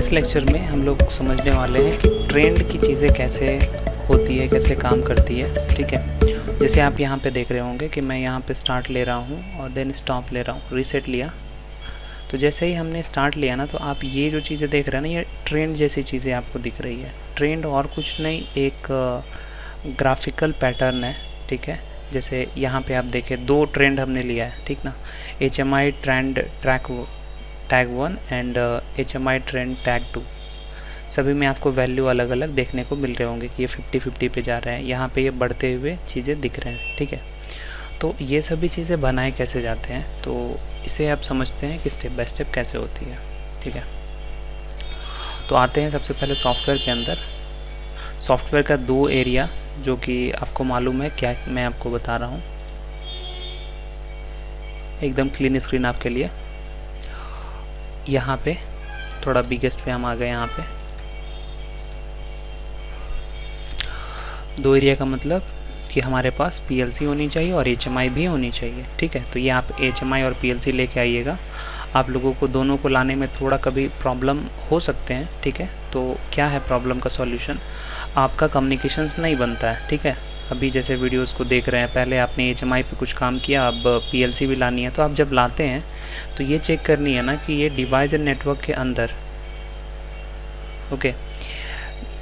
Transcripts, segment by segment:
इस लेक्चर में हम लोग समझने वाले हैं कि ट्रेंड की चीज़ें कैसे होती है, कैसे काम करती है। ठीक है, जैसे आप यहाँ पे देख रहे होंगे कि मैं यहाँ पे स्टार्ट ले रहा हूँ और देन स्टॉप ले रहा हूँ, रीसेट लिया। तो जैसे ही हमने स्टार्ट लिया ना, तो आप ये जो चीज़ें देख रहे हैं ना, ये ट्रेंड जैसी चीज़ें आपको दिख रही है। ट्रेंड और कुछ नहीं, एक ग्राफिकल पैटर्न है। ठीक है, जैसे यहाँ पे आप देखें 2 ट्रेंड हमने लिया है, ठीक ना। HMI trend tag 1 and HMI trend tag 2, सभी में आपको वैल्यू अलग अलग देखने को मिल रहे होंगे कि ये 50-50 पे जा रहे हैं, यहाँ पे ये बढ़ते हुए चीज़ें दिख रहे हैं। ठीक है, तो ये सभी चीज़ें बनाए कैसे जाते हैं, तो इसे आप समझते हैं कि स्टेप बाय स्टेप कैसे होती है। ठीक है, तो आते हैं सबसे पहले सॉफ्टवेयर के अंदर। सॉफ्टवेयर का 2 एरिया जो कि आपको मालूम है क्या, मैं आपको बता रहा हूँ। एकदम क्लीन स्क्रीन आपके लिए। यहाँ पे थोड़ा बिगेस्ट पे हम आ गए। यहाँ पे 2 एरिया का मतलब कि हमारे पास PLC होनी चाहिए और HMI भी होनी चाहिए। ठीक है, तो ये आप HMI और PLC लेके आइएगा। आप लोगों को दोनों को लाने में थोड़ा कभी प्रॉब्लम हो सकते हैं। ठीक है, तो क्या है प्रॉब्लम का सॉल्यूशन, आपका कम्युनिकेशंस नहीं बनता है। ठीक है, अभी जैसे वीडियोस को देख रहे हैं, पहले आपने HMI पे कुछ काम किया, अब PLC भी लानी है। तो आप जब लाते हैं तो ये चेक करनी है ना कि ये डिवाइस एंड नेटवर्क के अंदर, ओके,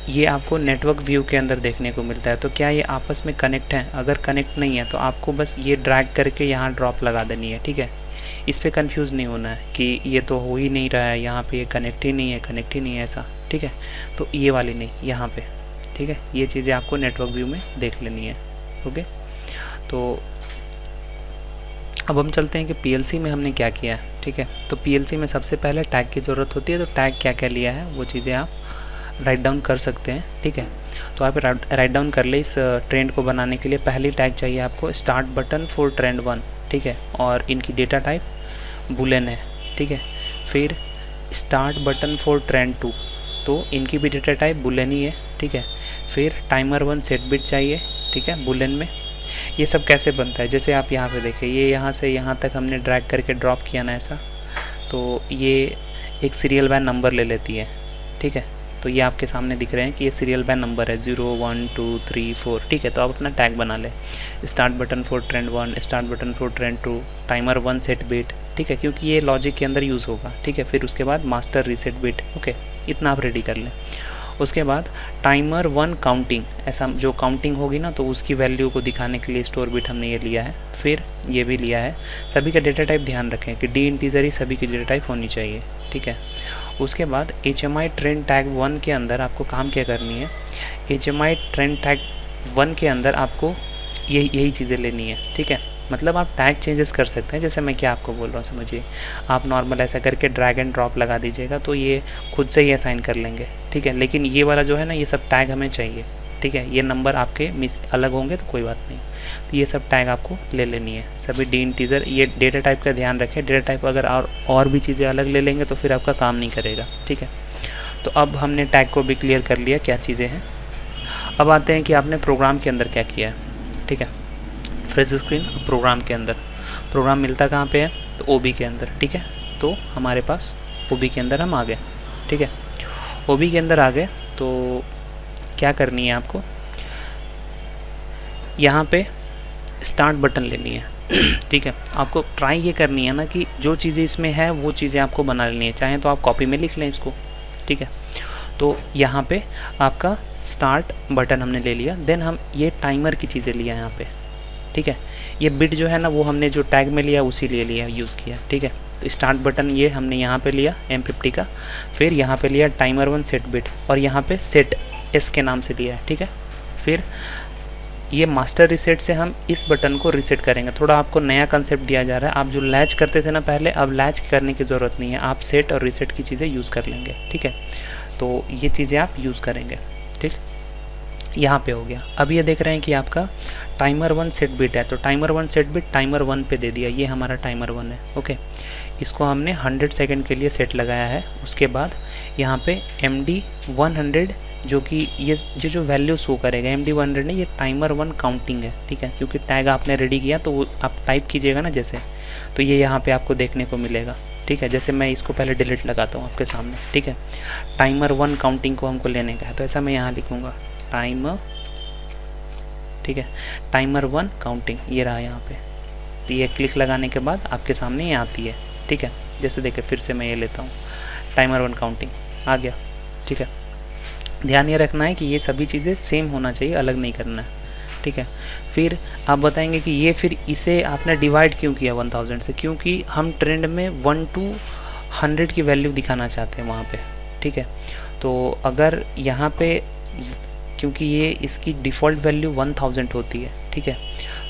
ये आपको नेटवर्क व्यू के अंदर देखने को मिलता है। तो क्या ये आपस में कनेक्ट हैं? अगर कनेक्ट नहीं है तो आपको बस ये ड्रैग करके यहाँ ड्रॉप लगा देनी है। ठीक है, इस पर कन्फ्यूज़ नहीं होना है कि ये तो हो ही नहीं रहा है, यहाँ पे ये कनेक्ट ही नहीं है, कनेक्ट ही नहीं है, ऐसा। ठीक है, तो ये वाली नहीं, यहाँ पे। ठीक है, ये चीज़ें आपको नेटवर्क व्यू में देख लेनी है। ओके, तो अब हम चलते हैं कि PLC में हमने क्या किया है। ठीक है, तो PLC में सबसे पहले टैग की ज़रूरत होती है। तो टैग क्या क्या लिया है वो चीज़ें आप राइट डाउन कर सकते हैं। ठीक है, तो आप राइट डाउन कर ले। इस ट्रेंड को बनाने के लिए पहली टैग चाहिए आपको स्टार्ट बटन फॉर ट्रेंड 1। ठीक है, और इनकी डेटा टाइप बुलियन है। ठीक है, फिर स्टार्ट बटन फॉर ट्रेंड 2, तो इनकी भी डेटा टाइप बुलियन ही है। ठीक है, फिर टाइमर 1 सेट बिट चाहिए। ठीक है, बुलियन में। ये सब कैसे बनता है, जैसे आप यहाँ पे देखें, ये यहाँ से यहाँ तक हमने ड्रैग करके ड्रॉप किया ना ऐसा, तो ये एक सीरियल बाय नंबर ले लेती है। ठीक है, तो ये आपके सामने दिख रहे हैं कि ये सीरियल बाय नंबर है 0 1 2 3 4। ठीक है, तो आप अपना टैग बना लें start button for trend 1, start button for trend 2, timer 1 set bit. ठीक है, क्योंकि ये लॉजिक के अंदर यूज़ होगा। ठीक है, फिर उसके बाद मास्टर रीसेट बिट। ओके, इतना आप रेडी कर लें। उसके बाद टाइमर 1 काउंटिंग, ऐसा जो काउंटिंग होगी ना तो उसकी वैल्यू को दिखाने के लिए स्टोर बिट हमने ये लिया है। फिर ये भी लिया है। सभी का डेटा टाइप ध्यान रखें कि डी इंटीजर ही सभी की डेटा टाइप होनी चाहिए। ठीक है, उसके बाद HMI ट्रेंड टैग 1 के अंदर आपको काम क्या करनी है, HMI ट्रेंड टैग 1 के अंदर आपको यही चीज़ें लेनी है। ठीक है, मतलब आप टैग चेंजेस कर सकते हैं। जैसे मैं क्या आपको बोल रहा हूँ समझिए, आप नॉर्मल ऐसा करके ड्रैग एंड ड्रॉप लगा दीजिएगा तो ये खुद से ही असाइन कर लेंगे। ठीक है, लेकिन ये वाला जो है ना, ये सब टैग हमें चाहिए। ठीक है, ये नंबर आपके अलग होंगे तो कोई बात नहीं, तो ये सब टैग आपको ले लेनी है, सभी डी इंटीजर। ये डेटा टाइप का ध्यान रखें, डेटा टाइप अगर और भी चीज़ें अलग ले लेंगे तो फिर आपका काम नहीं करेगा। ठीक है, तो अब हमने टैग को भी क्लियर कर लिया क्या चीज़ें हैं। अब आते हैं कि आपने प्रोग्राम के अंदर क्या किया है। ठीक है, फ्रेश स्क्रीन। प्रोग्राम के अंदर, प्रोग्राम मिलता कहाँ पे है, तो OB के अंदर। ठीक है, तो हमारे पास OB के अंदर हम आ गए। ठीक है, OB के अंदर आ गए तो क्या करनी है आपको, यहाँ पे स्टार्ट बटन लेनी है। ठीक है, आपको ट्राई ये करनी है ना कि जो चीज़ें इसमें है वो चीज़ें आपको बना लेनी है, चाहे तो आप कॉपी में लिख लें इसको। ठीक है, तो यहाँ पे आपका स्टार्ट बटन हमने ले लिया। देन हम ये टाइमर की चीज़ें लिया यहाँ पे। ठीक है, ये बिट जो है ना वो हमने जो टैग में लिया उसी लिए लिया, यूज़ किया। ठीक है, तो स्टार्ट बटन ये हमने यहाँ पे लिया M50 का, फिर यहाँ पे लिया टाइमर 1 सेट बिट और यहाँ पे सेट S के नाम से लिया है। ठीक है, फिर ये मास्टर रीसेट से हम इस बटन को रीसेट करेंगे। थोड़ा आपको नया कंसेप्ट दिया जा रहा है, आप जो लैच करते थे ना पहले, अब लैच करने की ज़रूरत नहीं है, आप सेट और रीसेट की चीज़ें यूज़ कर लेंगे। ठीक है, तो ये चीज़ें आप यूज़ करेंगे। ठीक, यहाँ पे हो गया। अब ये देख रहे हैं कि आपका टाइमर 1 सेट बिट है, तो टाइमर 1 सेट बिट टाइमर 1 पे दे दिया, ये हमारा टाइमर 1 है। ओके, इसको हमने 100 सेकंड के लिए सेट लगाया है। उसके बाद यहाँ पे MD 100 जो कि ये जो वैल्यू शो करेगा, MD 100 नहीं, ये टाइमर 1 काउंटिंग है। ठीक है, क्योंकि टैग आपने रेडी किया तो वो आप टाइप कीजिएगा ना जैसे, तो ये यहाँ पे आपको देखने को मिलेगा। ठीक है। जैसे मैं इसको पहले डिलीट लगाता हूँ आपके सामने, ठीक है। टाइमर 1 काउंटिंग को हमको लेने का है, तो ऐसा मैं यहाँ लिखूँगा टाइमर, ठीक है, टाइमर 1 काउंटिंग, ये रहा यहाँ पे। तो ये क्लिक लगाने के बाद आपके सामने ये आती है, ठीक है। जैसे देखिए फिर से मैं ये लेता हूँ टाइमर 1 काउंटिंग, आ गया, ठीक है। ध्यान ये रखना है कि ये सभी चीज़ें सेम होना चाहिए, अलग नहीं करना है, ठीक है। फिर आप बताएंगे कि ये फिर इसे आपने डिवाइड क्यों किया 1000 से, क्योंकि हम ट्रेंड में 1 to 100 की वैल्यू दिखाना चाहते हैं वहाँ पे, ठीक है। तो अगर यहाँ पे, क्योंकि ये इसकी डिफ़ॉल्ट वैल्यू 1000 होती है, ठीक है,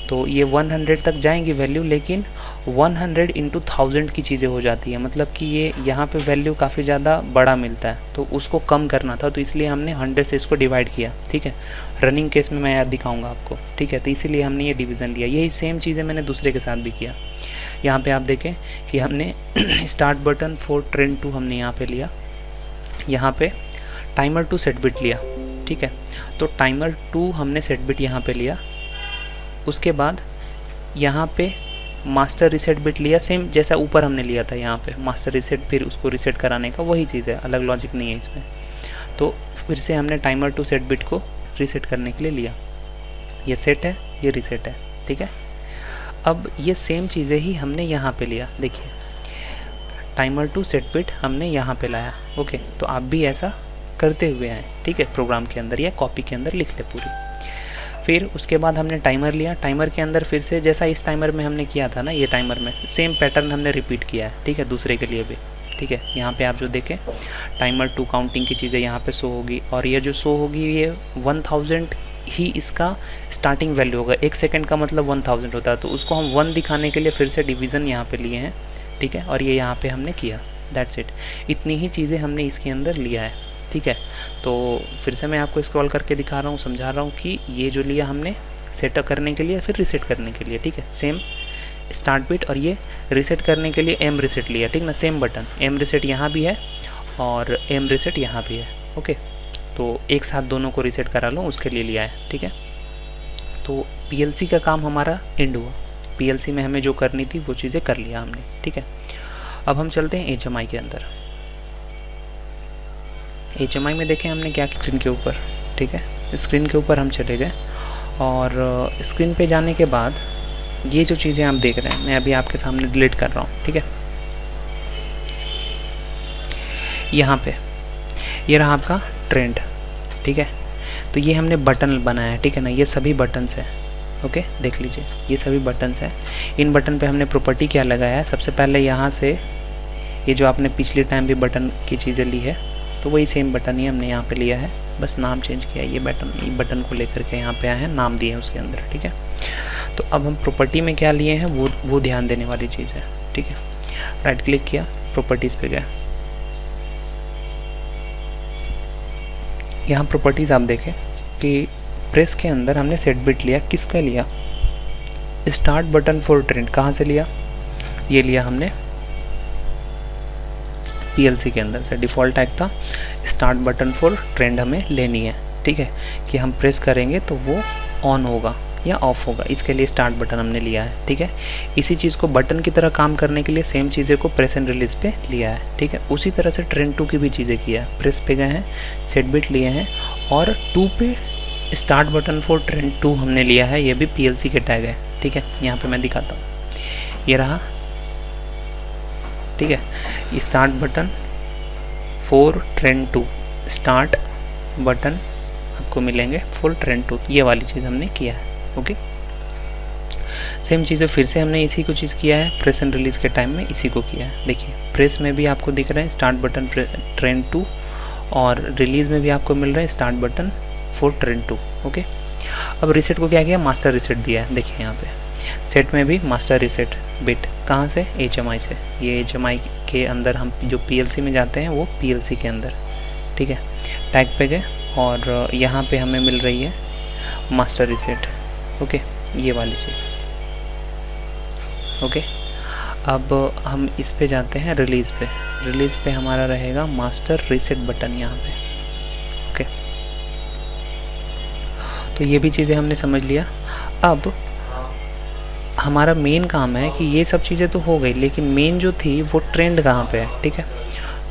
तो ये 100 तक जाएंगी वैल्यू, लेकिन 100 into 1000 की चीज़ें हो जाती है, मतलब कि ये यहाँ पे वैल्यू काफ़ी ज़्यादा बड़ा मिलता है, तो उसको कम करना था, तो इसलिए हमने 100 से इसको डिवाइड किया, ठीक है। रनिंग केस में मैं यार दिखाऊंगा आपको, ठीक है। तो इसीलिए हमने ये डिवीज़न लिया। यही सेम चीज़ें मैंने दूसरे के साथ भी किया। यहाँ पे आप देखें कि हमने स्टार्ट बटन फॉर ट्रेंड 2 हमने यहाँ पे लिया, यहाँ पे टाइमर 2 सेट बिट लिया, ठीक है। तो टाइमर 2 हमने सेट बिट यहाँ पे लिया, उसके बाद यहाँ पे मास्टर रीसेट बिट लिया, सेम जैसा ऊपर हमने लिया था यहाँ पे मास्टर रीसेट, फिर उसको रीसेट कराने का वही चीज़ है, अलग लॉजिक नहीं है इसमें। तो फिर से हमने टाइमर 2 सेट बिट को रीसेट करने के लिए लिया, ये सेट है, ये रीसेट है, ठीक है। अब ये सेम चीज़ें ही हमने यहाँ पे लिया, देखिए टाइमर 2 सेट बिट हमने यहाँ पे लाया, ओके। तो आप भी ऐसा करते हुए आए, ठीक है, प्रोग्राम के अंदर या कॉपी के अंदर लिख ले पूरी। फिर उसके बाद हमने टाइमर लिया, टाइमर के अंदर फिर से जैसा इस टाइमर में हमने किया था ना, ये टाइमर में सेम पैटर्न हमने रिपीट किया है, ठीक है, दूसरे के लिए भी, ठीक है। यहाँ पे आप जो देखें टाइमर 2 काउंटिंग की चीज़ें यहाँ पे शो होगी, और ये जो शो होगी ये 1000 ही इसका स्टार्टिंग वैल्यू होगा। 1 सेकेंड का मतलब 1000 होता है, तो उसको हम 1 दिखाने के लिए फिर से डिवीज़न यहाँ पे लिए हैं, ठीक है, और ये यहाँ पे हमने किया, दैट्स इट। इतनी ही चीज़ें हमने इसके अंदर लिया है, ठीक है। तो फिर से मैं आपको स्क्रॉल करके दिखा रहा हूँ, समझा रहा हूँ कि ये जो लिया हमने सेटअप करने के लिए, फिर रीसेट करने के लिए, ठीक है, सेम स्टार्ट बिट, और ये रीसेट करने के लिए एम रीसेट लिया, ठीक ना, सेम बटन एम रीसेट यहाँ भी है और एम रीसेट यहाँ भी है, ओके। तो एक साथ दोनों को रीसेट करा लो, उसके लिए लिया है, ठीक है। तो पीएलसी का काम हमारा एंड हुआ, पीएलसी में हमें जो करनी थी वो चीज़ें कर लिया हमने, ठीक है। अब हम चलते हैं एचएमआई के अंदर। एचएमआई में देखें हमने क्या, स्क्रीन के ऊपर, ठीक है, स्क्रीन के ऊपर हम चले गए, और स्क्रीन पे जाने के बाद ये जो चीज़ें आप देख रहे हैं मैं अभी आपके सामने डिलीट कर रहा हूँ, ठीक है। यहाँ पे ये रहा आपका ट्रेंड, ठीक है। तो ये हमने बटन बनाया है, ठीक है ना, ये सभी बटन्स हैं, ओके, देख लीजिए ये सभी बटन्स हैं। इन बटन पे हमने प्रॉपर्टी क्या लगाया है, सबसे पहले यहाँ से ये जो आपने पिछले टाइम भी बटन की चीज़ें ली है, तो वही सेम बटन ही हमने यहाँ पे लिया है, बस नाम चेंज किया है, ये बटन को लेकर के यहाँ पे आए हैं, नाम दिए हैं उसके अंदर, ठीक है। तो अब हम प्रॉपर्टी में क्या लिए हैं वो ध्यान देने वाली चीज़ है, ठीक है। राइट क्लिक किया, प्रॉपर्टीज़ पे गया, यहाँ प्रॉपर्टीज़ आप देखें कि प्रेस के अंदर हमने सेट बिट लिया, किसका लिया, स्टार्ट बटन फॉर ट्रेंड, कहाँ से लिया, ये लिया हमने पीएलसी के अंदर से, डिफ़ॉल्ट टैग था स्टार्ट बटन फॉर ट्रेंड हमें लेनी है, ठीक है, कि हम प्रेस करेंगे तो वो ऑन होगा या ऑफ होगा, इसके लिए स्टार्ट बटन हमने लिया है, ठीक है। इसी चीज़ को बटन की तरह काम करने के लिए सेम चीज़ें को प्रेस एंड रिलीज पे लिया है, ठीक है। उसी तरह से ट्रेंड 2 की भी चीज़ें किया है, प्रेस पे गए हैं, सेट बिट लिए हैं, और 2 पे स्टार्ट बटन फॉर ट्रेंड 2 हमने लिया है, ये भी पीएलसी के टैग है, ठीक है। यहाँ पे मैं दिखाता हूँ, ये रहा, ठीक है, start button for trend 2, start button आपको मिलेंगे फॉर ट्रेंड 2, ये वाली चीज़ हमने किया है, ओके। सेम चीज़ें फिर से हमने इसी को चीज़ किया है, प्रेस एंड रिलीज़ के टाइम में इसी को किया है, देखिए प्रेस में भी आपको दिख रहा है स्टार्ट बटन ट्रेंड 2, और रिलीज़ में भी आपको मिल रहा है start button for trend 2, okay. अब रीसेट को क्या किया, मास्टर रीसेट दिया है, देखिए यहाँ पे सेट में भी मास्टर रीसेट बिट, कहाँ से, एचएमआई से, ये एचएमआई के अंदर हम जो पीएलसी में जाते हैं वो पीएलसी के अंदर, ठीक है। टैग पे गए और यहाँ पे हमें मिल रही है मास्टर रीसेट, ओके, ये वाली चीज़, ओके। अब हम इस पे जाते हैं रिलीज़ पे, रिलीज़ पे हमारा रहेगा मास्टर रीसेट बटन यहाँ पे, ओके। तो ये भी चीज़ें हमने समझ लिया। अब हमारा मेन काम है कि ये सब चीज़ें तो हो गई, लेकिन मेन जो थी वो ट्रेंड कहाँ पे है, ठीक है।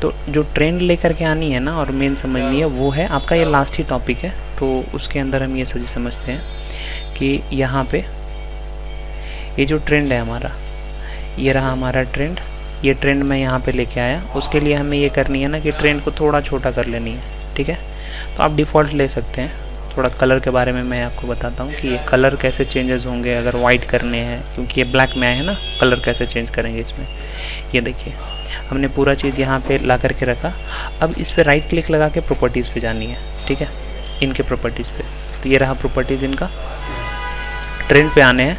तो जो ट्रेंड लेकर के आनी है ना और मेन समझनी है वो है आपका ये लास्ट ही टॉपिक है। तो उसके अंदर हम ये समझते हैं कि यहाँ पे ये जो ट्रेंड है हमारा, ये रहा हमारा ट्रेंड। ये ट्रेंड मैं यहाँ पे लेके आया, उसके लिए हमें ये करनी है ना कि ट्रेंड को थोड़ा छोटा कर लेनी है, ठीक है। तो आप डिफ़ॉल्ट ले सकते हैं। थोड़ा कलर के बारे में मैं आपको बताता हूँ कि ये कलर कैसे चेंजेस होंगे अगर वाइट करने हैं, क्योंकि ये ब्लैक में आए हैं ना, कलर कैसे चेंज करेंगे इसमें। ये देखिए हमने पूरा चीज़ यहाँ पे ला करके रखा। अब इस पर राइट क्लिक लगा के प्रॉपर्टीज़ पे जानी है, ठीक है, इनके प्रॉपर्टीज़ पे। तो ये रहा प्रॉपर्टीज़ इनका। ट्रेंड पे आने हैं,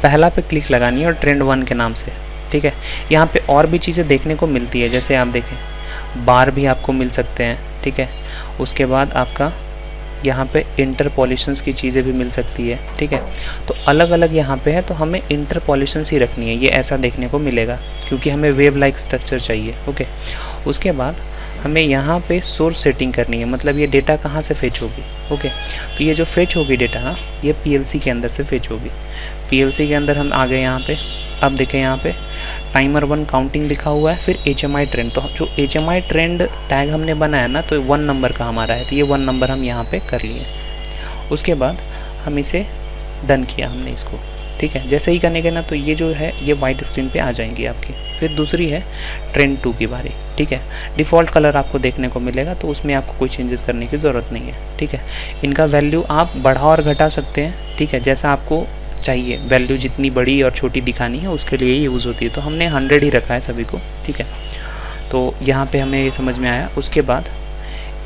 पहला पे क्लिक लगानी है और ट्रेंड 1 के नाम से, ठीक है। यहाँ पे और भी चीज़ें देखने को मिलती है, जैसे आप देखें बार भी आपको मिल सकते हैं, ठीक है। उसके बाद आपका यहाँ पे इंटरपोलेशंस की चीज़ें भी मिल सकती है, ठीक है। तो अलग अलग यहाँ पे है, तो हमें इंटरपोलेशंस ही रखनी है, ये ऐसा देखने को मिलेगा क्योंकि हमें वेव लाइक स्ट्रक्चर चाहिए, ओके। उसके बाद हमें यहाँ पे सोर्स सेटिंग करनी है, मतलब ये डेटा कहाँ से फेच होगी, ओके। तो ये जो फेच होगी डेटा ना, ये पीएलसी के अंदर से फेच होगी। पीएलसी के अंदर हम आ गए यहाँ पे। अब देखें यहाँ पे टाइमर 1 काउंटिंग लिखा हुआ है, फिर HMI ट्रेंड। तो जो HMI ट्रेंड टैग हमने बनाया ना, तो 1 नंबर का हमारा है, तो ये 1 नंबर हम यहाँ पे कर लिए। उसके बाद हम इसे डन किया हमने इसको, ठीक है। जैसे ही करने के ना, तो ये जो है ये वाइट स्क्रीन पे आ जाएंगी आपकी। फिर दूसरी है ट्रेंड 2 की बारी, ठीक है। डिफ़ॉल्ट कलर आपको देखने को मिलेगा, तो उसमें आपको कोई चेंजेस करने की ज़रूरत नहीं है, ठीक है। इनका वैल्यू आप बढ़ा और घटा सकते हैं, ठीक है, जैसा आपको चाहिए। वैल्यू जितनी बड़ी और छोटी दिखानी है उसके लिए यूज़ होती है। तो हमने 100 ही रखा है सभी को, ठीक है। तो यहाँ पे हमें ये समझ में आया। उसके बाद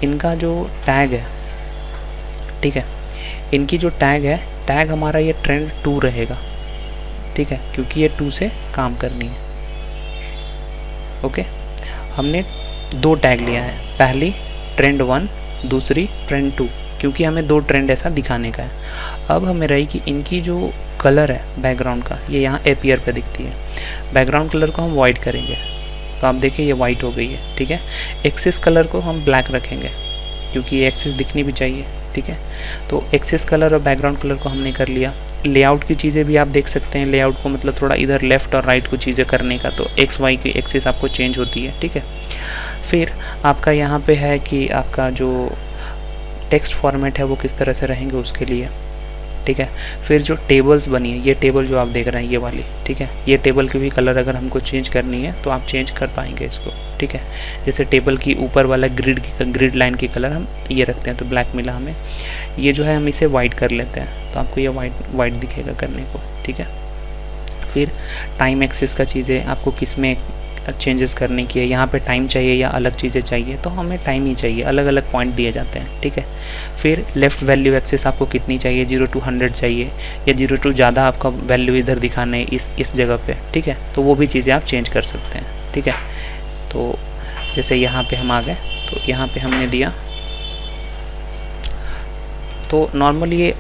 इनका जो टैग है, ठीक है, इनकी जो टैग है, टैग हमारा ये ट्रेंड 2 रहेगा, ठीक है, क्योंकि ये 2 से काम करनी है, ओके। हमने 2 टैग लिया है, पहली ट्रेंड 1, दूसरी ट्रेंड 2, क्योंकि हमें 2 ट्रेंड ऐसा दिखाने का है। अब हमें रही कि इनकी जो कलर है बैकग्राउंड का, ये यहाँ एपियर पे दिखती है। बैकग्राउंड कलर को हम वाइट करेंगे, तो आप देखिए ये वाइट हो गई है, ठीक है। एक्सिस कलर को हम ब्लैक रखेंगे क्योंकि ये एक्सिस दिखनी भी चाहिए, ठीक है। तो एक्सिस कलर और बैकग्राउंड कलर को हमने कर लिया। लेआउट की चीज़ें भी आप देख सकते हैं, लेआउट को मतलब थोड़ा इधर लेफ़्ट और राइट को चीज़ें करने का, तो XY की एक्सिस आपको चेंज होती है, ठीक है। फिर आपका यहाँ पे है कि आपका जो टेक्स्ट फॉर्मेट है वो किस तरह से रहेंगे उसके लिए, ठीक है। फिर जो टेबल्स बनी है, ये टेबल जो आप देख रहे हैं ये वाली, ठीक है, ये टेबल की भी कलर अगर हमको चेंज करनी है तो आप चेंज कर पाएंगे इसको, ठीक है। जैसे टेबल की ऊपर वाला ग्रिड लाइन की कलर हम ये रखते हैं, तो ब्लैक मिला हमें। ये जो है हम इसे वाइट कर लेते हैं, तो आपको ये वाइट दिखेगा करने को, ठीक है। फिर टाइम एक्सिस का चीज़ें आपको किस में चेंजेस करने की है, यहाँ पे टाइम चाहिए या अलग चीज़ें चाहिए, तो हमें टाइम ही चाहिए, अलग अलग पॉइंट दिए जाते हैं, ठीक है। फिर लेफ़्ट वैल्यू एक्सेस आपको कितनी चाहिए, 0 to 100 चाहिए या 0 to ज़्यादा आपका वैल्यू इधर दिखाना है इस जगह पे, ठीक है। तो वो भी चीज़ें आप चेंज कर सकते हैं, ठीक है। तो जैसे यहाँ पे हम आ गए, तो यहाँ पे हमने दिया, तो नॉर्मली ये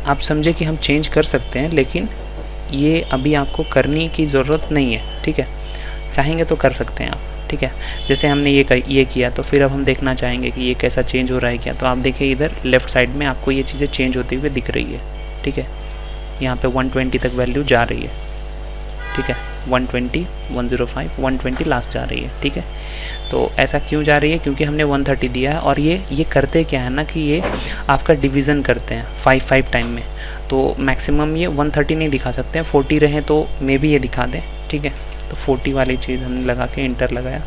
आप समझे कि हम चेंज कर सकते हैं, लेकिन ये अभी आपको करने की ज़रूरत नहीं है, ठीक है। चाहेंगे तो कर सकते हैं आप, ठीक है। जैसे हमने ये किया, तो फिर अब हम देखना चाहेंगे कि ये कैसा चेंज हो रहा है क्या। तो आप देखिए इधर लेफ़्ट साइड में आपको ये चीज़ें चेंज होती हुई दिख रही है, ठीक है। यहाँ पे 120 तक वैल्यू जा रही है, ठीक है। 120, 105, 120 लास्ट जा रही है, ठीक है। तो ऐसा क्यों जा रही है, क्योंकि हमने 130 दिया है। और ये करते क्या है ना कि ये आपका डिवीज़न करते हैं 5 टाइम में, तो मैक्सिमम ये 130 नहीं दिखा सकते हैं, 40 रहें तो मे भी ये दिखा दें, ठीक है। तो 40 वाली चीज़ हमने लगा के इंटर लगाया,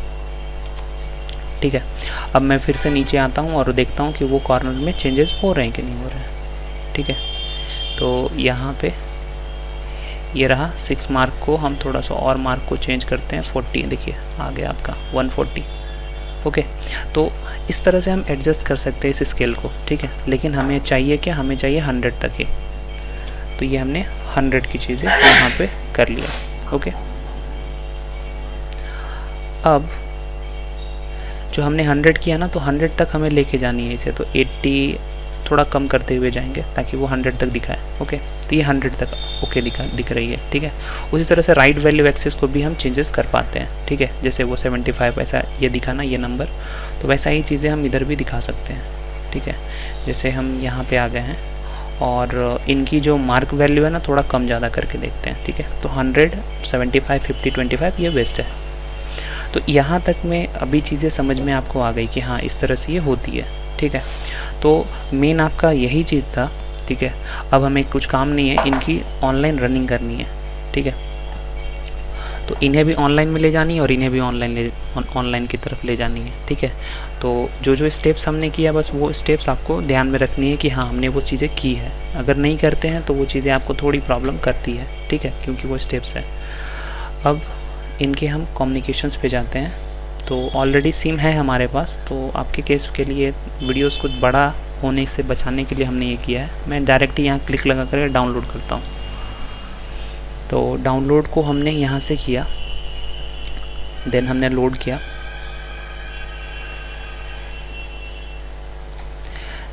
ठीक है। अब मैं फिर से नीचे आता हूँ और देखता हूँ कि वो कॉर्नर में चेंजेस हो रहे हैं कि नहीं हो रहे हैं, ठीक है। तो यहाँ पे ये रहा 6 मार्क को हम थोड़ा सा और मार्क को चेंज करते हैं, 40, देखिए आ गया आपका 140, ओके। तो इस तरह से हम एडजस्ट कर सकते हैं इस स्केल को, ठीक है। लेकिन हमें चाहिए क्या, हमें चाहिए 100 तक ही, तो ये हमने 100 की चीज़ें यहाँ पे कर लिया, ओके। अब जो हमने 100 किया ना, तो 100 तक हमें लेके जानी है इसे, तो 80 थोड़ा कम करते हुए जाएंगे ताकि वो 100 तक दिखाए, ओके। तो ये 100 तक ओके दिख रही है, ठीक है। उसी तरह से राइट वैल्यू एक्सेस को भी हम चेंजेस कर पाते हैं, ठीक है। जैसे वो 75 ऐसा ये दिखाना ये नंबर, तो वैसा ही चीज़ें हम इधर भी दिखा सकते हैं, ठीक है। जैसे हम यहाँ पे आ गए हैं और इनकी जो मार्क वैल्यू है ना थोड़ा कम ज़्यादा करके देखते हैं, ठीक है। तो 100, 75, 50, 25 ये बेस्ट है। तो यहाँ तक में अभी चीज़ें समझ में आपको आ गई कि हाँ इस तरह से ये होती है, ठीक है। तो मेन आपका यही चीज़ था, ठीक है। अब हमें कुछ काम नहीं है, इनकी ऑनलाइन रनिंग करनी है, ठीक है। तो इन्हें भी ऑनलाइन में ले जानी है और इन्हें भी ऑनलाइन की तरफ ले जानी है, ठीक है। तो जो जो स्टेप्स हमने किया बस वो स्टेप्स आपको ध्यान में रखनी है कि हाँ हमने वो चीज़ें की है। अगर नहीं करते हैं तो वो चीज़ें आपको थोड़ी प्रॉब्लम करती है, ठीक है, क्योंकि वो स्टेप्स हैं। अब इनके हम कम्युनिकेशंस पे जाते हैं। तो ऑलरेडी सिम है हमारे पास, तो आपके केस के लिए वीडियोस कुछ बड़ा होने से बचाने के लिए हमने ये किया है। मैं डायरेक्ट यहाँ क्लिक लगा कर डाउनलोड करता हूँ। तो डाउनलोड को हमने यहाँ से किया, देन हमने लोड किया,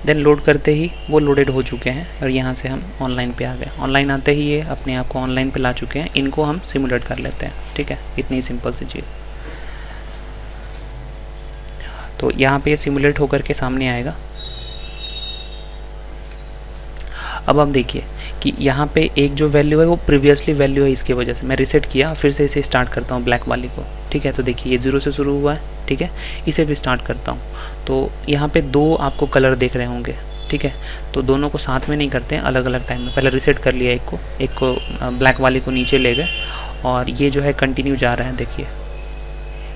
देन लोड करते ही वो लोडेड हो चुके हैं और यहाँ से हम ऑनलाइन पे आ गए। ऑनलाइन आते ही ये अपने आप को ऑनलाइन पे ला चुके हैं। इनको हम सिमुलेट कर लेते हैं, ठीक है। इतनी सिंपल सी चीज़। तो यहाँ पे सिमुलेट होकर के सामने आएगा। अब आप देखिए कि यहाँ पे एक जो वैल्यू है वो प्रीवियसली वैल्यू है, इसकी वजह से मैं रीसेट किया, फिर से इसे स्टार्ट करता हूँ ब्लैक वाली को, ठीक है। तो देखिए ये 0 से शुरू हुआ है, ठीक है। इसे भी स्टार्ट करता हूँ। तो यहाँ पे दो आपको कलर देख रहे होंगे, ठीक है। तो दोनों को साथ में नहीं करते हैं, अलग अलग टाइम में। पहले रीसेट कर लिया एक को ब्लैक वाली को नीचे ले गए और ये जो है कंटिन्यू जा रहा है, देखिए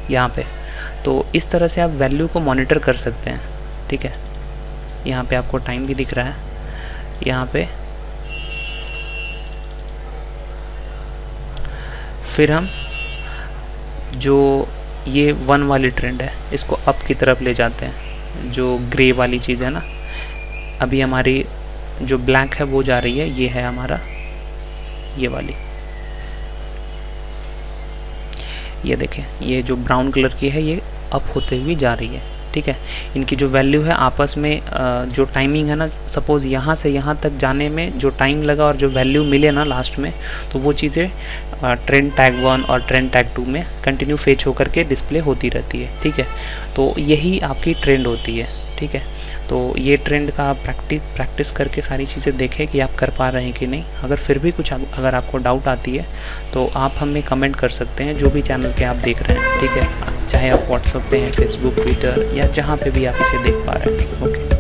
यहाँ पे। तो इस तरह से आप वैल्यू को मॉनिटर कर सकते हैं, ठीक है। यहाँ पे आपको टाइम भी दिख रहा है। यहाँ पे फिर हम जो ये 1 वाली ट्रेंड है इसको अप की तरफ ले जाते हैं। जो ग्रे वाली चीज़ है ना, अभी हमारी जो ब्लैक है वो जा रही है, ये है हमारा ये वाली। ये देखें, ये जो ब्राउन कलर की है ये अप होते हुए जा रही है, ठीक है। इनकी जो वैल्यू है आपस में जो टाइमिंग है ना, सपोज़ यहाँ से यहाँ तक जाने में जो टाइम लगा और जो वैल्यू मिले ना लास्ट में, तो वो चीज़ें ट्रेंड टैग 1 और ट्रेंड टैग 2 में कंटिन्यू फेच होकर के डिस्प्ले होती रहती है, ठीक है। तो यही आपकी ट्रेंड होती है, ठीक है। तो ये ट्रेंड का आप प्रैक्टिस करके सारी चीज़ें देखें कि आप कर पा रहे हैं कि नहीं। अगर फिर भी कुछ अगर आपको डाउट आती है तो आप हमें कमेंट कर सकते हैं, जो भी चैनल पे आप देख रहे हैं, ठीक है। चाहे आप व्हाट्सएप पे हैं, फेसबुक, ट्विटर या जहाँ पे भी आप इसे देख पा रहे हैं, ओके।